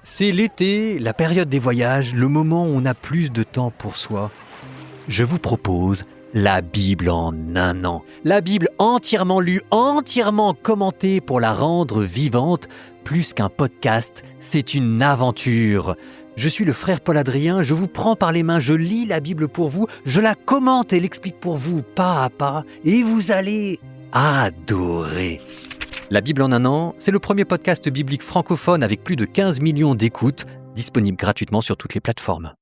C'est l'été, la période des voyages, le moment où on a plus de temps pour soi. Je vous propose la Bible en un an. La Bible entièrement lue, entièrement commentée pour la rendre vivante. Plus qu'un podcast, c'est une aventure. Je suis le frère Paul-Adrien, je vous prends par les mains, je lis la Bible pour vous, je la commente et l'explique pour vous pas à pas, et vous allez adorer. La Bible en un an, c'est le premier podcast biblique francophone avec plus de 15 millions d'écoutes, disponible gratuitement sur toutes les plateformes.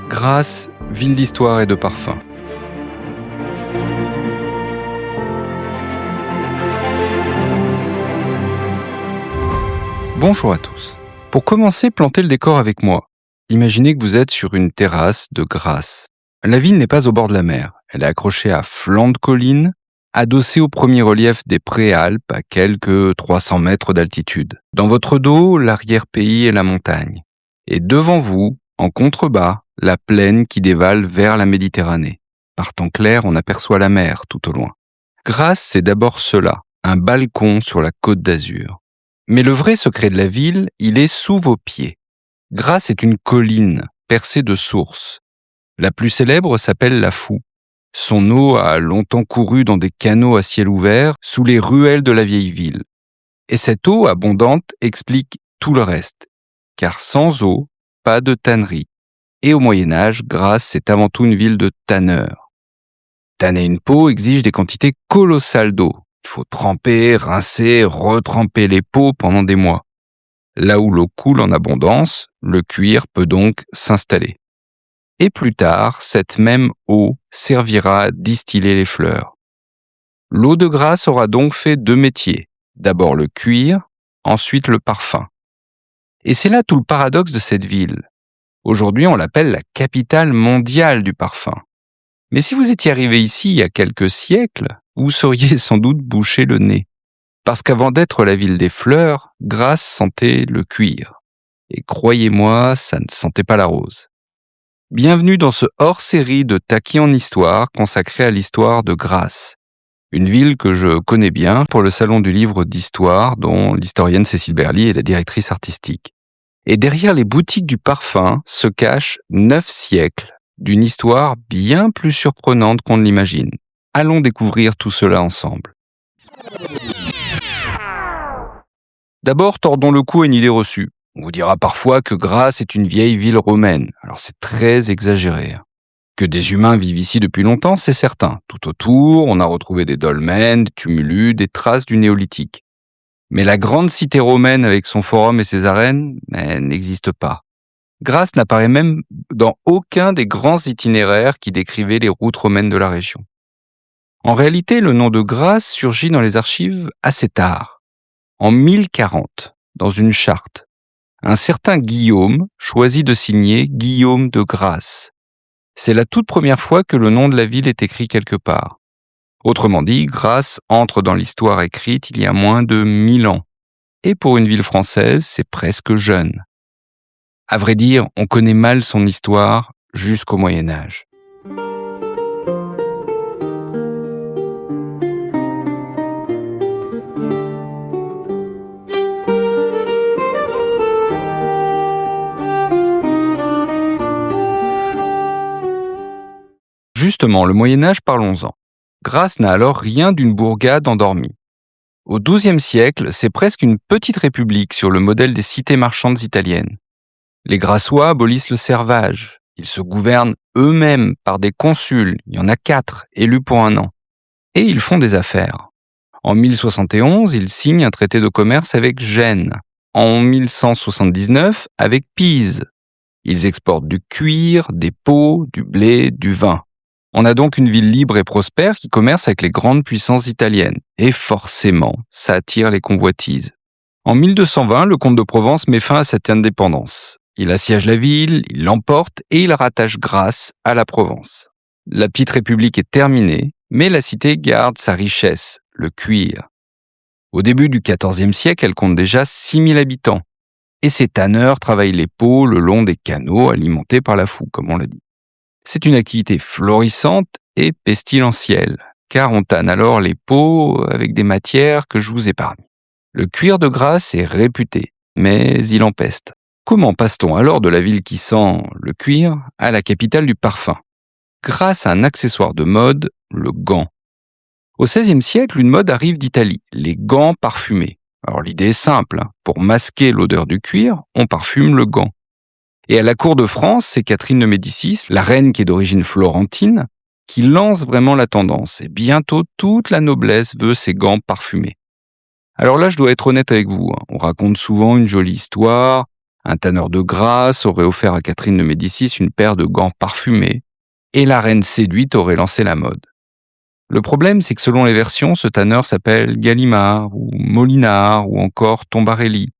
Grasse, ville d'histoire et de parfum. Bonjour à tous. Pour commencer, plantez le décor avec moi. Imaginez que vous êtes sur une terrasse de Grasse. La ville n'est pas au bord de la mer. Elle est accrochée à flanc de colline, adossée au premier relief des Préalpes à quelques 300 mètres d'altitude. Dans votre dos, l'arrière-pays et la montagne. Et devant vous, en contrebas, la plaine qui dévale vers la Méditerranée. Par temps clair, on aperçoit la mer tout au loin. Grasse, c'est d'abord cela, un balcon sur la côte d'Azur. Mais le vrai secret de la ville, il est sous vos pieds. Grasse est une colline percée de sources. La plus célèbre s'appelle la Foux. Son eau a longtemps couru dans des canaux à ciel ouvert sous les ruelles de la vieille ville. Et cette eau abondante explique tout le reste. Car sans eau, pas de tannerie. Et au Moyen-Âge, Grasse, c'est avant tout une ville de tanneurs. Tanner une peau exige des quantités colossales d'eau. Il faut tremper, rincer, retremper les peaux pendant des mois. Là où l'eau coule en abondance, le cuir peut donc s'installer. Et plus tard, cette même eau servira à distiller les fleurs. L'eau de Grasse aura donc fait deux métiers. D'abord le cuir, ensuite le parfum. Et c'est là tout le paradoxe de cette ville. Aujourd'hui, on l'appelle la capitale mondiale du parfum. Mais si vous étiez arrivé ici il y a quelques siècles, vous seriez sans doute bouché le nez. Parce qu'avant d'être la ville des fleurs, Grasse sentait le cuir. Et croyez-moi, ça ne sentait pas la rose. Bienvenue dans ce hors-série de Taquis en Histoire consacré à l'histoire de Grasse. Une ville que je connais bien pour le Salon du Livre d'Histoire dont l'historienne Cécile Berly est la directrice artistique. Et derrière les boutiques du parfum se cachent 9 siècles d'une histoire bien plus surprenante qu'on ne l'imagine. Allons découvrir tout cela ensemble. D'abord, tordons le cou à une idée reçue. On vous dira parfois que Grasse est une vieille ville romaine. Alors c'est très exagéré. Que des humains vivent ici depuis longtemps, c'est certain. Tout autour, on a retrouvé des dolmens, des tumulus, des traces du néolithique. Mais la grande cité romaine avec son forum et ses arènes, n'existe pas. Grasse n'apparaît même dans aucun des grands itinéraires qui décrivaient les routes romaines de la région. En réalité, le nom de Grasse surgit dans les archives assez tard. En 1040, dans une charte, un certain Guillaume choisit de signer Guillaume de Grasse. C'est la toute première fois que le nom de la ville est écrit quelque part. Autrement dit, Grasse entre dans l'histoire écrite il y a moins de 1000 ans. Et pour une ville française, c'est presque jeune. À vrai dire, on connaît mal son histoire jusqu'au Moyen-Âge. Justement, le Moyen-Âge, parlons-en. Grasse n'a alors rien d'une bourgade endormie. Au XIIe siècle, c'est presque une petite république sur le modèle des cités marchandes italiennes. Les Grassois abolissent le servage. Ils se gouvernent eux-mêmes par des consuls, il y en a 4, élus pour un an. Et ils font des affaires. En 1071, ils signent un traité de commerce avec Gênes. En 1179, avec Pise. Ils exportent du cuir, des peaux, du blé, du vin. On a donc une ville libre et prospère qui commerce avec les grandes puissances italiennes. Et forcément, ça attire les convoitises. En 1220, le comte de Provence met fin à cette indépendance. Il assiège la ville, il l'emporte et il rattache Grasse à la Provence. La petite république est terminée, mais la cité garde sa richesse, le cuir. Au début du XIVe siècle, elle compte déjà 6000 habitants. Et ces tanneurs travaillent les peaux le long des canaux alimentés par la Foux, comme on l'a dit. C'est une activité florissante et pestilentielle, car on tanne alors les peaux avec des matières que je vous épargne. Le cuir de Grasse est réputé, mais il empeste. Comment passe-t-on alors de la ville qui sent le cuir à la capitale du parfum? Grâce à un accessoire de mode, le gant. Au XVIe siècle, une mode arrive d'Italie, les gants parfumés. Alors l'idée est simple, pour masquer l'odeur du cuir, on parfume le gant. Et à la cour de France, c'est Catherine de Médicis, la reine qui est d'origine florentine, qui lance vraiment la tendance. Et bientôt, toute la noblesse veut ses gants parfumés. Alors là, je dois être honnête avec vous, on raconte souvent une jolie histoire. Un tanneur de Grasse aurait offert à Catherine de Médicis une paire de gants parfumés, et la reine séduite aurait lancé la mode. Le problème, c'est que selon les versions, ce tanneur s'appelle Gallimard, ou Molinard, ou encore Tombarelli.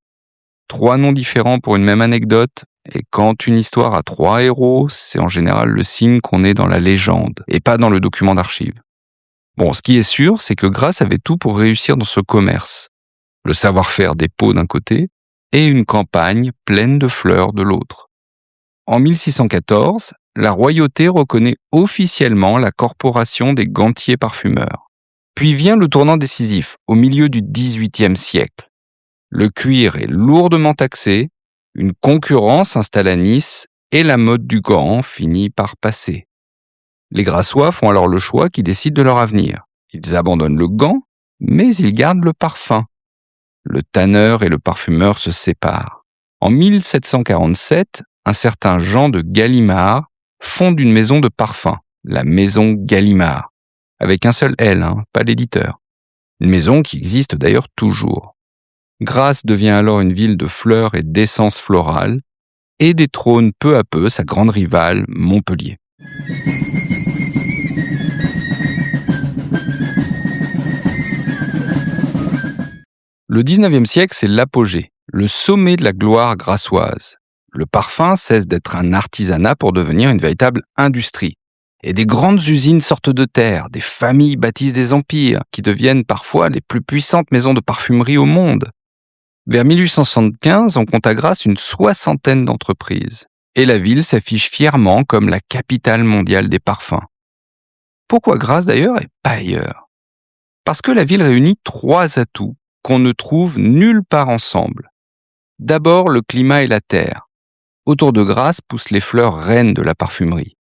3 noms différents pour une même anecdote, et quand une histoire a 3 héros, c'est en général le signe qu'on est dans la légende, et pas dans le document d'archives. Bon, ce qui est sûr, c'est que Grasse avait tout pour réussir dans ce commerce. Le savoir-faire des peaux d'un côté, et une campagne pleine de fleurs de l'autre. En 1614, la royauté reconnaît officiellement la corporation des gantiers parfumeurs. Puis vient le tournant décisif, au milieu du XVIIIe siècle. Le cuir est lourdement taxé, une concurrence s'installe à Nice et la mode du gant finit par passer. Les Grassois font alors le choix qui décide de leur avenir. Ils abandonnent le gant, mais ils gardent le parfum. Le tanneur et le parfumeur se séparent. En 1747, un certain Jean de Gallimard fonde une maison de parfum, la maison Gallimard, avec un seul L, pas l'éditeur. Une maison qui existe d'ailleurs toujours. Grasse devient alors une ville de fleurs et d'essences florales, et détrône peu à peu sa grande rivale, Montpellier. Le XIXe siècle, c'est l'apogée, le sommet de la gloire grassoise. Le parfum cesse d'être un artisanat pour devenir une véritable industrie. Et des grandes usines sortent de terre, des familles bâtissent des empires, qui deviennent parfois les plus puissantes maisons de parfumerie au monde. Vers 1875, on compte à Grasse une 60aine d'entreprises. Et la ville s'affiche fièrement comme la capitale mondiale des parfums. Pourquoi Grasse d'ailleurs et pas ailleurs? Parce que la ville réunit 3 atouts qu'on ne trouve nulle part ensemble. D'abord, le climat et la terre. Autour de Grasse poussent les fleurs reines de la parfumerie.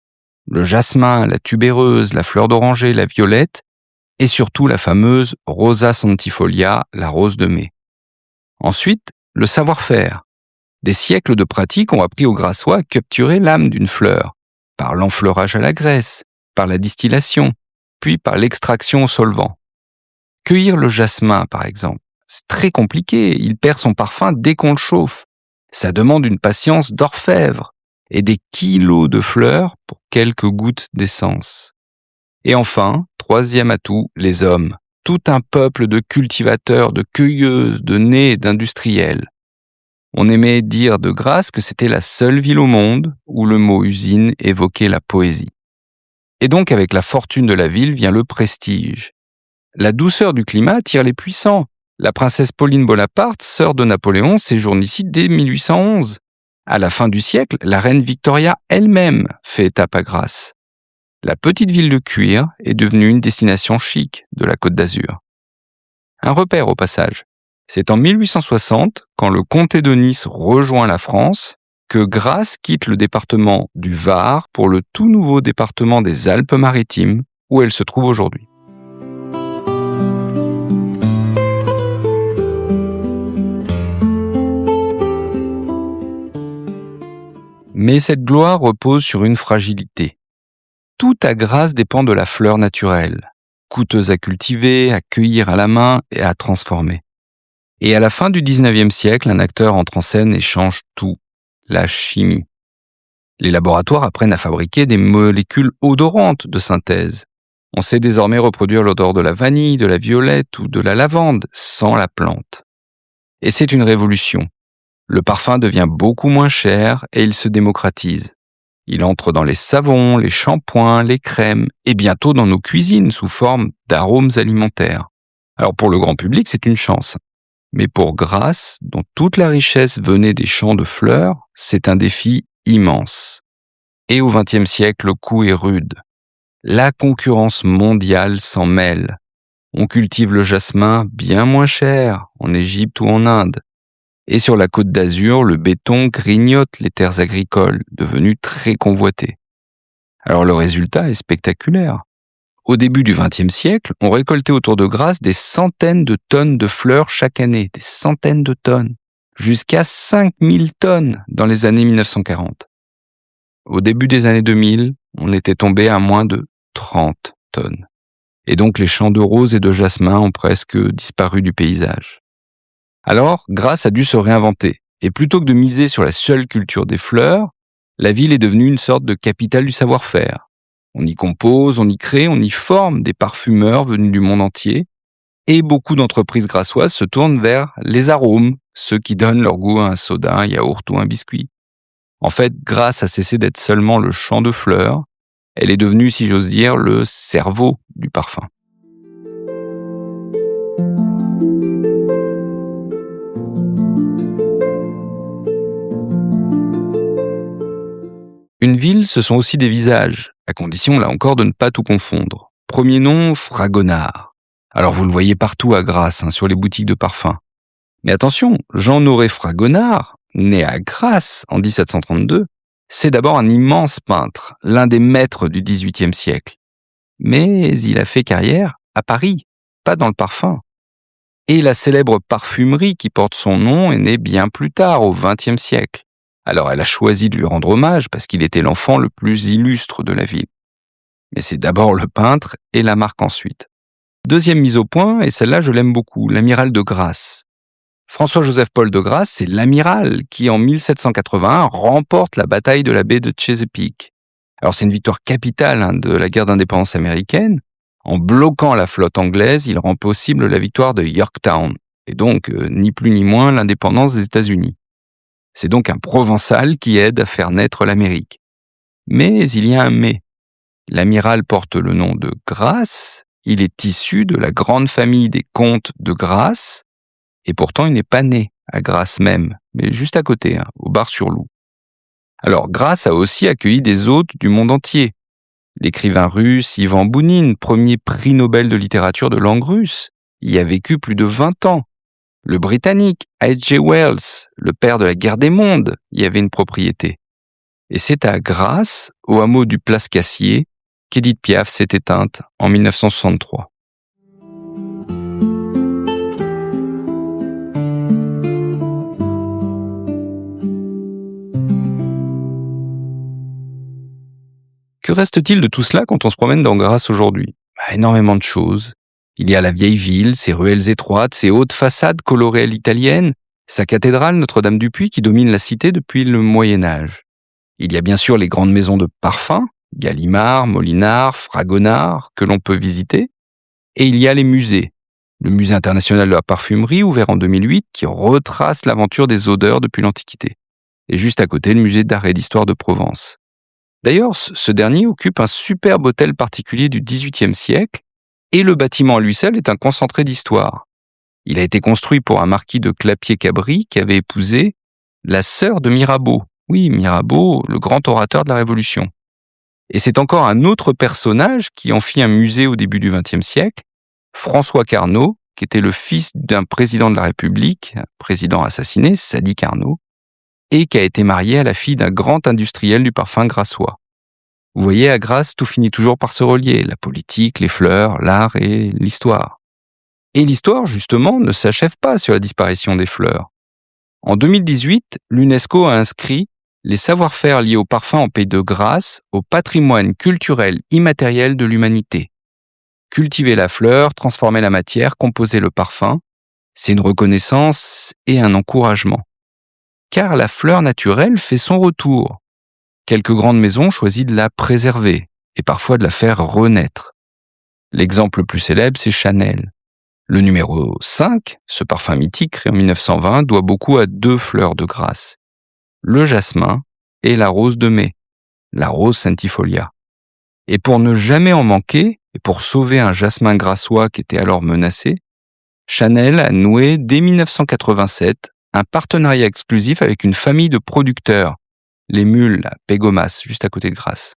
Le jasmin, la tubéreuse, la fleur d'oranger, la violette, et surtout la fameuse Rosa centifolia, la rose de mai. Ensuite, le savoir-faire. Des siècles de pratique ont appris aux Grassois à capturer l'âme d'une fleur, par l'enfleurage à la graisse, par la distillation, puis par l'extraction au solvant. Cueillir le jasmin, par exemple, c'est très compliqué, il perd son parfum dès qu'on le chauffe. Ça demande une patience d'orfèvre et des kilos de fleurs pour quelques gouttes d'essence. Et enfin, 3e atout, les hommes. Tout un peuple de cultivateurs, de cueilleuses, de nés et d'industriels. On aimait dire de Grasse que c'était la seule ville au monde où le mot usine évoquait la poésie. Et donc avec la fortune de la ville vient le prestige. La douceur du climat attire les puissants. La princesse Pauline Bonaparte, sœur de Napoléon, séjourne ici dès 1811. À la fin du siècle, la reine Victoria elle-même fait étape à Grasse. La petite ville de cuir est devenue une destination chic de la Côte d'Azur. Un repère au passage. C'est en 1860, quand le comté de Nice rejoint la France, que Grasse quitte le département du Var pour le tout nouveau département des Alpes-Maritimes, où elle se trouve aujourd'hui. Mais cette gloire repose sur une fragilité. Tout à Grasse dépend de la fleur naturelle, coûteuse à cultiver, à cueillir à la main et à transformer. Et à la fin du XIXe siècle, un acteur entre en scène et change tout, la chimie. Les laboratoires apprennent à fabriquer des molécules odorantes de synthèse. On sait désormais reproduire l'odeur de la vanille, de la violette ou de la lavande sans la plante. Et c'est une révolution. Le parfum devient beaucoup moins cher et il se démocratise. Il entre dans les savons, les shampoings, les crèmes et bientôt dans nos cuisines sous forme d'arômes alimentaires. Alors pour le grand public, c'est une chance. Mais pour Grasse, dont toute la richesse venait des champs de fleurs, c'est un défi immense. Et au XXe siècle, le coup est rude. La concurrence mondiale s'en mêle. On cultive le jasmin bien moins cher en Égypte ou en Inde. Et sur la côte d'Azur, le béton grignote les terres agricoles, devenues très convoitées. Alors le résultat est spectaculaire. Au début du XXe siècle, on récoltait autour de Grasse des centaines de tonnes de fleurs chaque année, des centaines de tonnes, jusqu'à 5000 tonnes dans les années 1940. Au début des années 2000, on était tombé à moins de 30 tonnes. Et donc les champs de roses et de jasmin ont presque disparu du paysage. Alors, Grasse a dû se réinventer. Et plutôt que de miser sur la seule culture des fleurs, la ville est devenue une sorte de capitale du savoir-faire. On y compose, on y crée, on y forme des parfumeurs venus du monde entier. Et beaucoup d'entreprises grassoises se tournent vers les arômes, ceux qui donnent leur goût à un soda, un yaourt ou un biscuit. En fait, Grasse a cessé d'être seulement le champ de fleurs. Elle est devenue, si j'ose dire, le cerveau du parfum. Une ville, ce sont aussi des visages, à condition, là encore, de ne pas tout confondre. Premier nom, Fragonard. Alors vous le voyez partout à Grasse, sur les boutiques de parfums. Mais attention, Jean-Honoré Fragonard, né à Grasse en 1732, c'est d'abord un immense peintre, l'un des maîtres du XVIIIe siècle. Mais il a fait carrière à Paris, pas dans le parfum. Et la célèbre parfumerie qui porte son nom est née bien plus tard, au XXe siècle. Alors elle a choisi de lui rendre hommage parce qu'il était l'enfant le plus illustre de la ville. Mais c'est d'abord le peintre et la marque ensuite. Deuxième mise au point, et celle-là je l'aime beaucoup, l'amiral de Grasse. François-Joseph-Paul de Grasse, c'est l'amiral qui en 1781 remporte la bataille de la baie de Chesapeake. Alors c'est une victoire capitale de la guerre d'indépendance américaine. En bloquant la flotte anglaise, il rend possible la victoire de Yorktown, et donc ni plus ni moins l'indépendance des États-Unis. C'est donc un Provençal qui aide à faire naître l'Amérique. Mais il y a un mais. L'amiral porte le nom de Grasse, il est issu de la grande famille des comtes de Grasse, et pourtant il n'est pas né à Grasse même, mais juste à côté, au Bar-sur-Loup. Alors Grasse a aussi accueilli des hôtes du monde entier. L'écrivain russe Ivan Bounine, premier prix Nobel de littérature de langue russe, y a vécu plus de 20 ans. Le Britannique H.G. Wells, le père de la guerre des mondes, y avait une propriété. Et c'est à Grasse, au hameau du Place-Cassier, qu'Édith Piaf s'est éteinte en 1963. Que reste-t-il de tout cela quand on se promène dans Grasse aujourd'hui ? Énormément de choses. Il y a la vieille ville, ses ruelles étroites, ses hautes façades colorées à l'italienne, sa cathédrale Notre-Dame-du-Puy qui domine la cité depuis le Moyen-Âge. Il y a bien sûr les grandes maisons de parfums, Gallimard, Molinard, Fragonard, que l'on peut visiter. Et il y a les musées. Le Musée international de la parfumerie, ouvert en 2008, qui retrace l'aventure des odeurs depuis l'Antiquité. Et juste à côté, le musée d'art et d'histoire de Provence. D'ailleurs, ce dernier occupe un superbe hôtel particulier du XVIIIe siècle, et le bâtiment à lui seul est un concentré d'histoire. Il a été construit pour un marquis de Clapier-Cabri qui avait épousé la sœur de Mirabeau. Oui, Mirabeau, le grand orateur de la Révolution. Et c'est encore un autre personnage qui en fit un musée au début du XXe siècle, François Carnot, qui était le fils d'un président de la République, un président assassiné, Sadi Carnot, et qui a été marié à la fille d'un grand industriel du parfum grassois. Vous voyez, à Grasse, tout finit toujours par se relier, la politique, les fleurs, l'art et l'histoire. Et l'histoire, justement, ne s'achève pas sur la disparition des fleurs. En 2018, l'UNESCO a inscrit les savoir-faire liés au parfum en Pays de Grasse au patrimoine culturel immatériel de l'humanité. Cultiver la fleur, transformer la matière, composer le parfum, c'est une reconnaissance et un encouragement. Car la fleur naturelle fait son retour. Quelques grandes maisons choisissent de la préserver et parfois de la faire renaître. L'exemple le plus célèbre, c'est Chanel. Le numéro 5, ce parfum mythique créé en 1920, doit beaucoup à 2 fleurs de Grasse. Le jasmin et la rose de mai, la rose centifolia. Et pour ne jamais en manquer, et pour sauver un jasmin grassois qui était alors menacé, Chanel a noué dès 1987 un partenariat exclusif avec une famille de producteurs, les Mules à Pégomas, juste à côté de Grasse.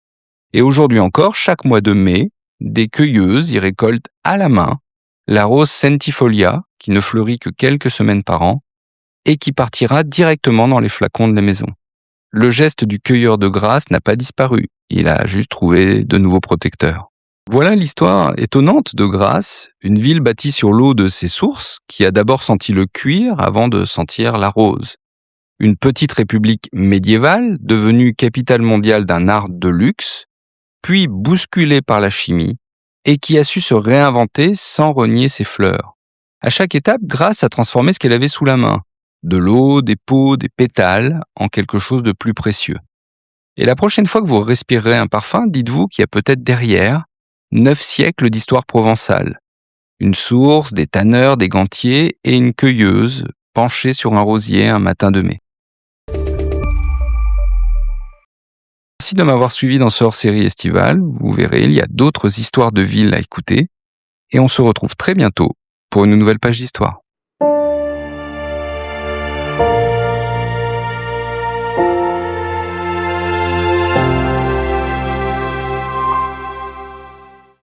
Et aujourd'hui encore, chaque mois de mai, des cueilleuses y récoltent à la main la rose centifolia, qui ne fleurit que quelques semaines par an, et qui partira directement dans les flacons de la maison. Le geste du cueilleur de grâce n'a pas disparu, il a juste trouvé de nouveaux protecteurs. Voilà l'histoire étonnante de Grasse, une ville bâtie sur l'eau de ses sources, qui a d'abord senti le cuir avant de sentir la rose. Une petite république médiévale, devenue capitale mondiale d'un art de luxe, puis bousculée par la chimie, et qui a su se réinventer sans renier ses fleurs. À chaque étape, Grasse a transformé ce qu'elle avait sous la main, de l'eau, des peaux, des pétales, en quelque chose de plus précieux. Et la prochaine fois que vous respirerez un parfum, dites-vous qu'il y a peut-être derrière 9 siècles d'histoire provençale. Une source, des tanneurs, des gantiers et une cueilleuse penchée sur un rosier un matin de mai. Merci de m'avoir suivi dans ce hors-série estival. Vous verrez, il y a d'autres histoires de villes à écouter. Et on se retrouve très bientôt pour une nouvelle page d'histoire.